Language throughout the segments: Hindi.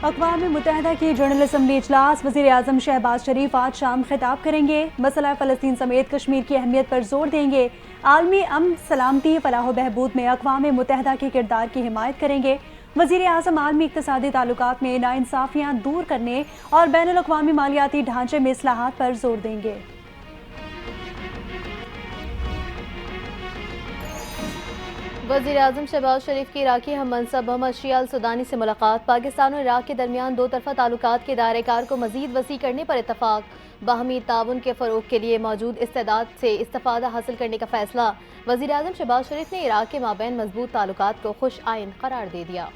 अक़वाम मुत्तहिदा की जनरल असम्बली इजलास वज़ीर आज़म शहबाज शरीफ आज शाम खिताब करेंगे। मसला फ़लस्तीन समेत कश्मीर की अहमियत पर जोर देंगे। आलमी अमन, सलामती, फलाह व बहबूद में अक़वाम मुत्तहिदा के किरदार की हिमायत करेंगे। वज़ीर आज़म आलमी इक़्तिसादी ताल्लुकात में नाइंसाफ़ियाँ दूर करने और बैनुल अक़वामी मालियाती ढांचे में इस्लाहात पर जोर देंगे। वज़ीर आज़म शहबाज शरीफ की इराकी हम मनसब मोहम्मद शिया अल सुदानी से मुलाकात। पाकिस्तान और इराक के दरमियान दो तरफ़ा ताल्लुकात के दायरेकार को मज़ीद वसी करने पर इत्तफ़ाक़। बाहमी ताउन के फ़रोग़ के लिए मौजूद इस्तेदाद से इस्तिफ़ादा हासिल करने का फ़ैसला। वज़ीर आज़म शहबाज शरीफ ने इराक के माबैन मज़बूत ताल्लुकात को खुश आइन करार दे दिया।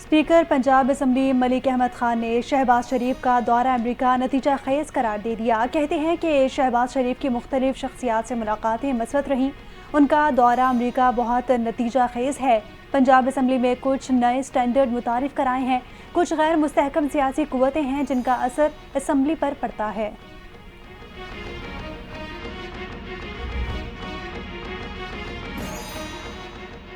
स्पीकर पंजाब असम्बली मलिक अहमद खान ने शहबाज शरीफ का दौरा अमरीका नतीजा खेज करार दे दिया। कहते हैं कि शहबाज शरीफ की मुख्तलिफ शख्सियात से मुलाकातें मसरत रहीं। उनका दौरा अमरीका बहुत नतीजा खेज है। पंजाब असम्बली में कुछ नए स्टैंडर्ड मुतारिफ कराए हैं। कुछ गैर मुस्तहकम सियासी कुव्वतें हैं जिनका असर असम्बली पर पड़ता है।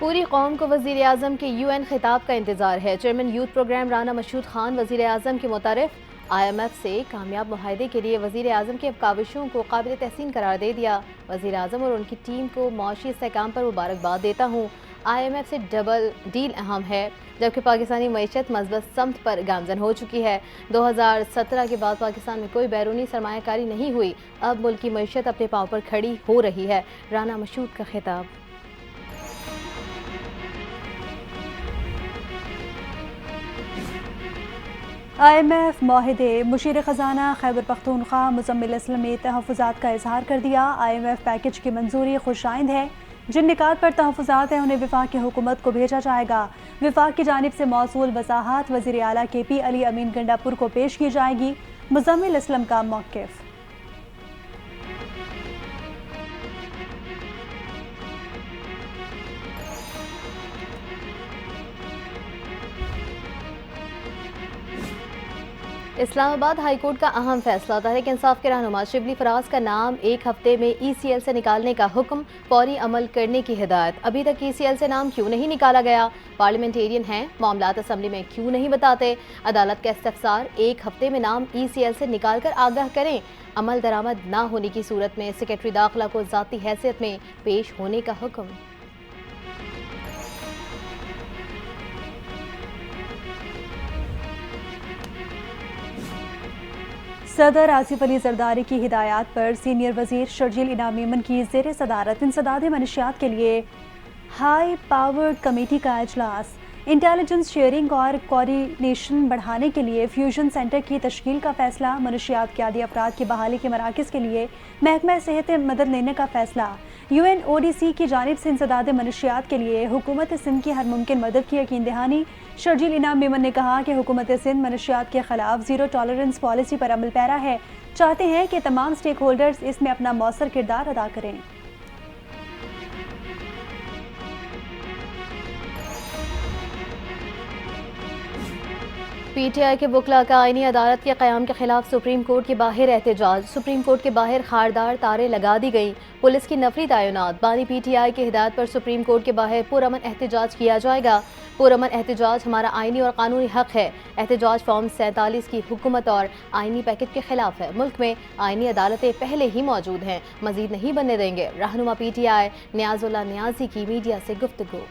पूरी कौम को वज़ीर आज़म के UN खिताब का इंतजार है। Chairman youth programme Rana Mashhood Khan वज़ीर आज़म के मुतारिफ IMF से कामयाब मुआहदे के लिए वज़ीर आज़म की काविशों को काबिल तहसीन करार दे दिया। वज़ीर आज़म और उनकी टीम को मौशी इस्तेहकाम पर मुबारकबाद देता हूँ। IMF से डबल डील अहम है, जबकि पाकिस्तानी मईशत मज़बूत समत पर गामजन हो चुकी है। 2017 के बाद पाकिस्तान में कोई बैरूनी सरमायाकारी नहीं हुई। अब मुल्क की मईशत अपने पाँव पर खड़ी हो रही है। राना मशहूद का खिताब। IMF माहिदे मुशीर ख़जाना खैबर पख्तूनख्वा मुज़म्मिल असलम ने तहफ़्फ़ुज़ात का इजहार कर दिया। IMF पैकेज की मंजूरी खुशाइंद है। जिन निकात पर तहफ़्फ़ुज़ात हैं उन्हें विफाक़ी हुकूमत को भेजा जाएगा। विफाक़ की जानिब से मौसूल वज़ाहत वज़ीर आला KP अली अमीन गंडापुर को पेश की जाएगी। मुज़म्मिल असलम का मौक़िफ़। इस्लामाबाद हाईकोर्ट का अहम फैसला। तहरीक इंसाफ के रहनुमा शिबली फराज का नाम 1 हफ्ते में ECL से निकालने का हुक्म, फौरी अमल करने की हिदायत। अभी तक ECL से नाम क्यों नहीं निकाला गया? पार्लियामेंटेरियन हैं, मामलात असम्बली में क्यों नहीं बताते? अदालत का इस्तफसार, 1 हफ्ते में नाम ECL से निकाल कर आगाह करें। अमल दरामद न होने की सूरत में सेक्रेटरी दाखिला को ज़ाती हैसियत में पेश होने का हुक्म। सदर आसिफ अली जरदारी की हिदायत पर सीनियर वजीर शर्जील इनाम मेमन की ज़ेर सदारत इंसदाद मनशियात के लिए हाई पावर्ड कमेटी का इजलास। इंटेलिजेंस शेयरिंग और कोऑर्डिनेशन बढ़ाने के लिए फ्यूजन सेंटर की तश्कील का फैसला। मनशियात के आदी अफराद की बहाली के मराकज़ के लिए महकमा सेहत मदद लेने का फैसला। UNODC की जानिब से इंसदाद मनशियात के लिए हुकूमत सिंध की हर मुमकिन मदद की यकीन दहानी। शर्जील इनाम मेमन ने कहा कि हुकूमत सिंध मनशियात के खिलाफ ज़ीरो टॉलरेंस पॉलिसी पर अमल पैरा है। चाहते हैं कि तमाम स्टेक होल्डर्स इसमें अपना मौसर किरदार अदा करें। PTI के वकला का आईनी अदालत के क़याम के खिलाफ सुप्रीम कोर्ट के बाहर एहतजाज। सुप्रीम कोर्ट के बाहर खारदार तारे लगा दी गई। पुलिस की नफरी तैनात। बानी PTI की हिदायत पर सुप्रीम कोर्ट के बाहर पुरअमन एहतजाज किया जाएगा। पुरअमन एहतजाज हमारा आईनी और कानूनी हक है। एहतजाज फॉर्म 47 की हुकूमत और आईनी पैकेज के खिलाफ है। मुल्क में आईनी अदालतें पहले ही मौजूद हैं, मजीद नहीं बनने देंगे। रहनुमा PTI नियाजुल्लाह नियाजी की मीडिया से गुफ्तगू।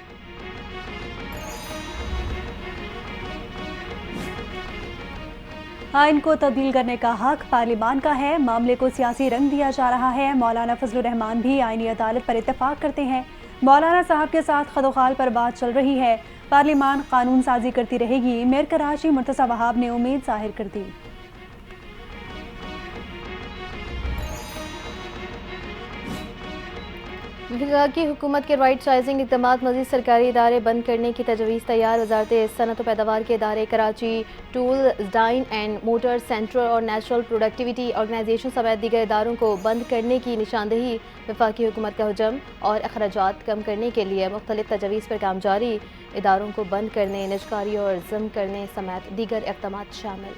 आइन को तब्दील करने का हक पार्लिमान का है। मामले को सियासी रंग दिया जा रहा है। मौलाना फजलुर रहमान भी आईनी अदालत पर इत्तेफाक करते हैं। मौलाना साहब के साथ खदोखाल पर बात चल रही है। पार्लिमान कानून साजी करती रहेगी। मेयर कराची मुर्तज़ा वहाब ने उम्मीद जाहिर कर दी। वफाकी हुकूमत के राइट साइजिंग इक़दामात मज़ीद सरकारी इदारे बंद करने की तजवीज़ तैयार। वज़ारत सनअत व पैदावार के इदारे Karachi tool die and motor centre और नेचुरल प्रोडक्टिविटी ऑर्गेनाइजेशन समेत दीगर इदारों को बंद करने की निशानदेही। वफाकी हुकूमत का हुजम और अखराजात कम करने के लिए मुख्तलिफ तजवीज़ पर काम जारी। इदारों को बंद करने, निजकारी और ज़म करने समेत दीगर इक़दामात शामिल।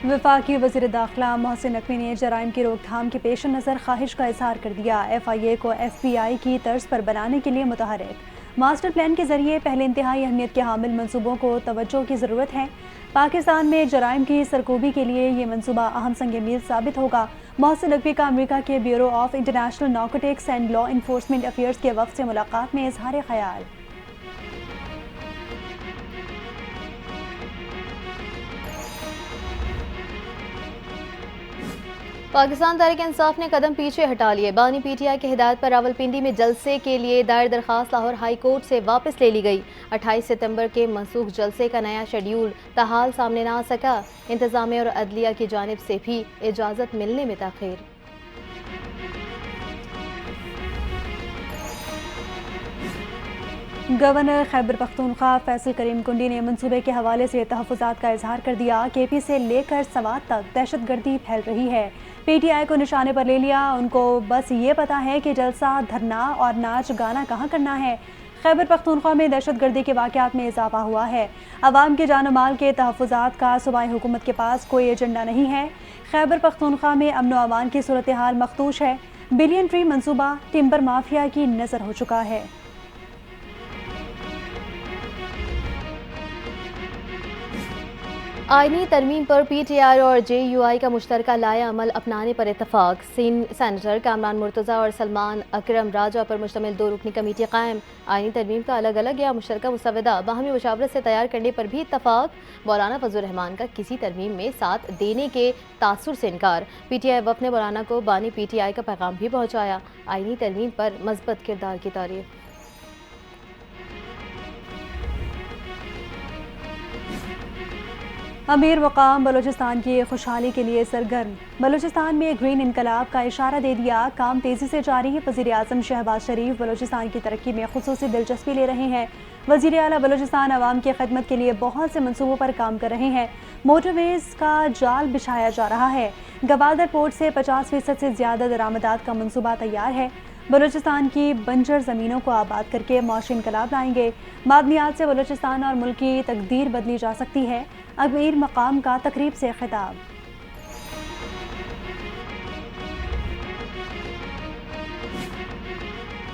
वफाकी वज़ीर दाखिला मोहसिन नकवी ने जराइम की रोकथाम के पेश नज़र ख्वाहिश का इजहार कर दिया। FIA को FBI की तर्ज पर बनाने के लिए मुतहरिक मास्टर प्लान के जरिए पहले इंतहाई अहमियत के हामिल मनसूबों को तवज्जो की ज़रूरत है। पाकिस्तान में जराइम की सरकोबी के लिए ये मनसूबा अहम संग मील साबित होगा। मोहसिन नकवी का अमेरिका के bureau of international narcotics and law enforcement affairs के वफ़द से मुलाकात में इजहार ख्याल। पाकिस्तान तहरीक इंसाफ ने कदम पीछे हटा लिए। बानी PTI की हिदायत पर रावलपिंडी में जलसे के लिए दायर दरखास्त लाहौर हाई कोर्ट से वापस ले ली गई। 28 सितंबर के मनसूख जलसे का नया शेड्यूल ताहाल सामने ना आ सका। इंतजामिया और अदलिया की जानिब से भी इजाज़त मिलने में ताख़ीर। गवर्नर खैबर पख्तूनख्वा फैसल करीम कुंडी ने मनसूबे के हवाले से तहफ़्फ़ुज़ात का इजहार कर दिया। KP से लेकर सवात तक दहशतगर्दी फैल रही है। PTI को निशाने पर ले लिया। उनको बस ये पता है कि जलसा, धरना और नाच गाना कहाँ करना है। खैबर पख्तूनख्वा में दहशतगर्दी के वाक़यात में इजाफा हुआ है। अवाम के जान माल के तहफ़्फ़ुज़ात का सूबाई हुकूमत के पास कोई एजेंडा नहीं है। खैबर पख्तूनख्वा में अमन व अमान की सूरत हाल मखदूश है। बिलियन ट्री मनसूबा टिम्बर माफिया की नज़र हो चुका है। आईनी तरमीम पर PTI और JUI का मुश्तरका लाया अमल अपनाने पर इतफाक। सेनेटर कामरान मुर्तज़ा और सलमान अकरम राजा पर मुश्तमिल 2 रुकनी कमेटी कायम। आईनी तरमीम का अलग अलग या मुश्तरका मुसवदा बाहमी मुशावरत से तैयार करने पर भी इतफाक। मौलाना फजल रहमान का किसी तरमीम में साथ देने के तासुर से इनकार। PTI वफ़द ने मौलाना को बानी PTI का पैगाम भी पहुँचाया। आईनी तरमीम पर मज़बूत किरदार की तारीफ। अमीर मकाम बलूचिस्तान की खुशहाली के लिए सरगर्म। बलूचिस्तान में ग्रीन इनकलाब का इशारा दे दिया। काम तेज़ी से जारी है। वज़ीर आज़म शहबाज शरीफ बलूचिस्तान की तरक्की में खुसूसी दिलचस्पी ले रहे हैं। वज़ीर आला बलूचिस्तान अवाम की खिदमत के लिए बहुत से मनसूबों पर काम कर रहे हैं। मोटरवेज़ का जाल बिछाया जा रहा है। गवादर पोर्ट से 50% से ज़्यादा दरामदात का मनसूबा तैयार है। बलूचिस्तान की बंजर ज़मीनों को आबाद करके माशी इनकलाब लाएंगे। मादनियात से बलूचिस्तान और मुल्क की तकदीर बदली जा सकती है। अमीर मकाम का तकरीब से खिताब।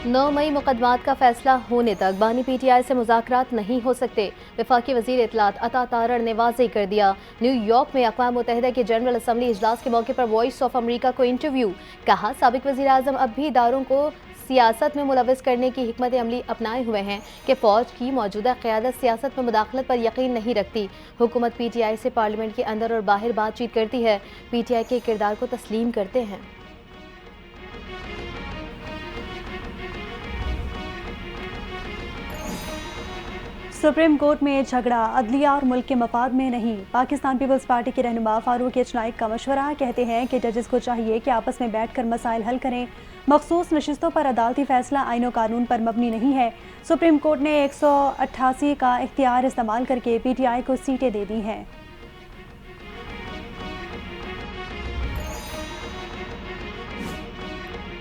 नौ मई मुकदमात का फैसला होने तक बानी PTI से मुज़ाकरात नहीं हो सकते। वफाकी वज़ीर इत्तलात अता तारड़ ने वाज़ेह कर दिया। न्यूयॉर्क में अक़वाम मुत्तहिदा की जनरल असम्बली इजलास के मौके पर वॉइस ऑफ अमरीका को इंटरव्यू। कहा, साबिक वज़ीर आज़म अब भी इदारों को सियासत में मुलविस करने की हिकमत अमली अपनाए हुए हैं कि फ़ौज की मौजूदा क़यादत सियासत में मुदाखलत पर यकीन नहीं रखती। हुकूमत PTI से पार्लियामेंट के अंदर और बाहर बातचीत करती है। PTI के किरदार को तस्लीम करते हैं। सुप्रीम कोर्ट में झगड़ा अदलिया और मुल्क के मफाद में नहीं। पाकिस्तान पीपल्स पार्टी के रहनुमा फारूक एच नाइक का मशवरा। कहते हैं कि जजेस को चाहिए कि आपस में बैठ कर मसाइल हल करें। मखसूस नशिस्तों पर अदालती फैसला आईन और कानून पर मबनी नहीं है। सुप्रीम कोर्ट ने 188 का इख्तियार इस्तेमाल करके PTI को सीटें दे दी हैं।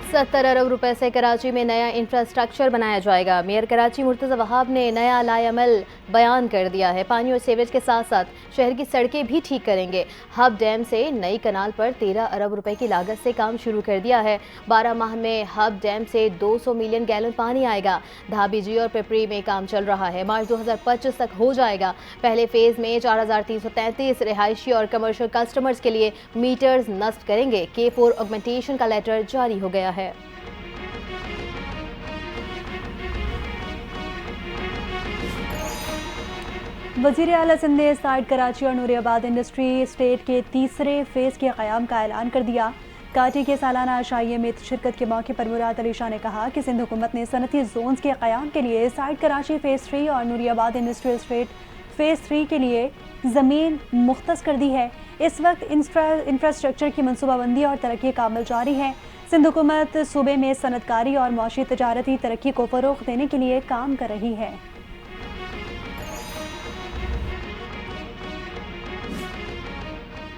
$70 अरब रुपए से कराची में नया इंफ्रास्ट्रक्चर बनाया जाएगा। मेयर कराची मुर्तज़ा वहाब ने नया लाएअमल बयान कर दिया है। पानी और सीवरेज के साथ साथ शहर की सड़कें भी ठीक करेंगे। हब डैम से नई कनाल पर 13 अरब रुपए की लागत से काम शुरू कर दिया है। 12 माह में हब डैम से 200 मिलियन गैलन पानी आएगा। धाबीजी और पिपरी में काम चल रहा है। मार्च 2025 तक हो जाएगा। पहले फेज में 4333 रिहायशी और कमर्शियल कस्टमर्स के लिए मीटर्स नस्ब करेंगे। K4 ऑगमेंटेशन का लेटर जारी हो गया है। वज़ीर आला सिंध ने साइड कराची और नूरियाबाद इंडस्ट्री स्टेट के तीसरे फेज़ के क़याम का ऐलान कर दिया। काटी के सालाना आशाइये में शिरकत के मौके पर मुराद अली शाह ने कहा कि सिंध हुकूमत ने सनती जोन्स के क़याम के लिए साइड कराची फ़ेज़ 3 और नूरियाबाद इंडस्ट्रियल स्टेट फ़ेज़ 3 के लिए ज़मीन मुख्तस कर दी है। इस वक्त इंफ्रास्ट्रक्चर की मनसूबाबंदी और तरक्की का अमल जारी है। सिंध हुकूमत सूबे में सनतकारी और मुआशी तजारती तरक्की को फ़रोग़ देने के लिए काम कर रही है।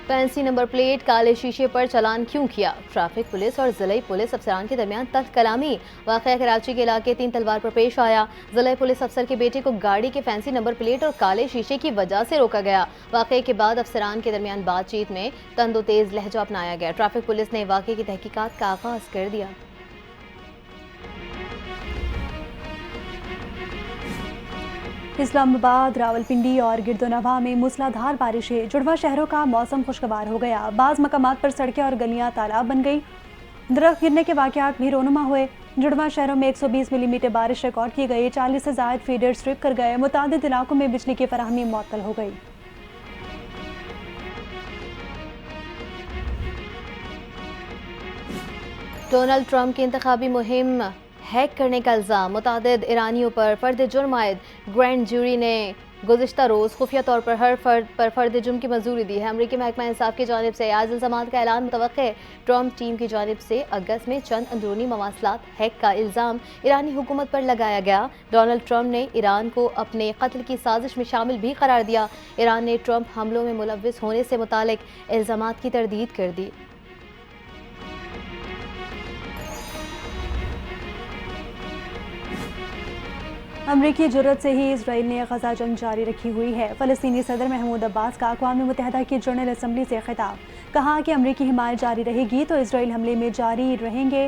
फैंसी नंबर प्लेट, काले शीशे पर चालान क्यों किया? ट्रैफिक पुलिस और जिले पुलिस अफसरान के दरमियान तल्ख कलामी। वाक़या कराची के इलाके 3 तलवार पर पेश आया। जिले पुलिस अफसर के बेटे को गाड़ी के फैंसी नंबर प्लेट और काले शीशे की वजह से रोका गया। वाक़े के बाद अफसरान के दरमियान बातचीत में तंदो तेज लहजा अपनाया गया। ट्रैफिक पुलिस ने वाक़े की तहकीकात का आगाज कर दिया। इस्लामाबाद, रावलपिंडी और गिरदोनवा में मूसलाधार बारिशें। जुड़वा शहरों का मौसम खुशगवार हो गया। बाज़ मकामात पर सड़कें और गलियां तालाब बन गई। दरख्त गिरने के वाक़यात भी रोनुमा हुए। जुड़वा शहरों में 120 मिलीमीटर बारिश रिकॉर्ड की गई। 40 से ज़ायद फीडर स्ट्रिप कर गए। मुतादिद इलाकों में बिजली की फराहमी मुअत्तल हो गई। डोनाल्ड ट्रंप की इंतखाबी मुहिम हैक करने का इल्ज़ाम। मुतादिद ईरानियों पर फर्द जुर्म आयद। ग्रैंड जूरी ने गुज़िश्ता रोज़ खुफिया तौर पर हर फर्द पर फर्द जुर्म की मंजूरी दी है। अमरीकी महकमा इंसाफ की जानिब से आज इल्ज़ामात का ऐलान मुतवक्के। ट्रंप टीम की जानिब से अगस्त में चंद अंदरूनी मवासलात हैक का इल्ज़ाम ईरानी हुकूमत पर लगाया गया। डोनाल्ड ट्रंप ने ईरान को अपने कत्ल की साजिश में शामिल भी करार दिया। ईरान ने ट्रंप हमलों में मुलव्विस होने से मुतालिक इल्ज़ामात की तरदीद कर दी। अमरीकी जुर्रत से ही इसराइल ने गजा जंग जारी रखी हुई है। फ़लस्तीनी सदर महमूद अब्बास का अक़वाम मुत्तहिदा की जनरल असम्बली से खिताब। कहा कि अमरीकी हिमायत जारी रहेगी तो इसराइल हमले में जारी रहेंगे।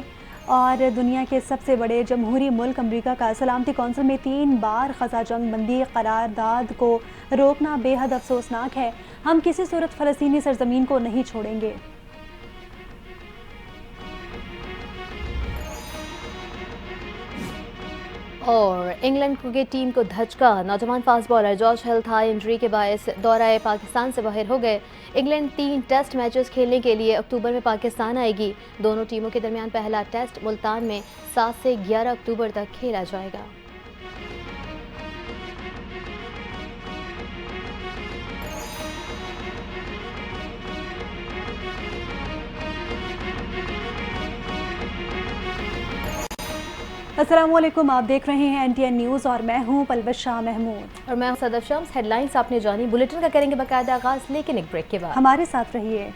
और दुनिया के सबसे बड़े जमहूरी मुल्क अमरीका का सलामती कौंसिल में 3 बार गजा जंग बंदी करारदाद को रोकना बेहद अफसोसनाक है। हम किसी सूरत फ़लस्तीनी सरजमीन को नहीं छोड़ेंगे। और इंग्लैंड क्रिकेट टीम को धचका। नौजवान फास्ट बॉलर जॉर्ज हिल थाई इंजरी के बायस दौरा पाकिस्तान से बाहर हो गए। इंग्लैंड 3 टेस्ट मैचेस खेलने के लिए अक्टूबर में पाकिस्तान आएगी। दोनों टीमों के दरमियान पहला टेस्ट मुल्तान में 7 से 11 अक्टूबर तक खेला जाएगा। अस्सलामुअलैकुम, आप देख रहे हैं NTN न्यूज़ और मैं हूं पलवश शाह महमूद और मैं हूं सदफ शम्स। हेडलाइंस आपने जानी, बुलेटिन का करेंगे बाकायदा आगाज, लेकिन एक ब्रेक के बाद। हमारे साथ रहिए।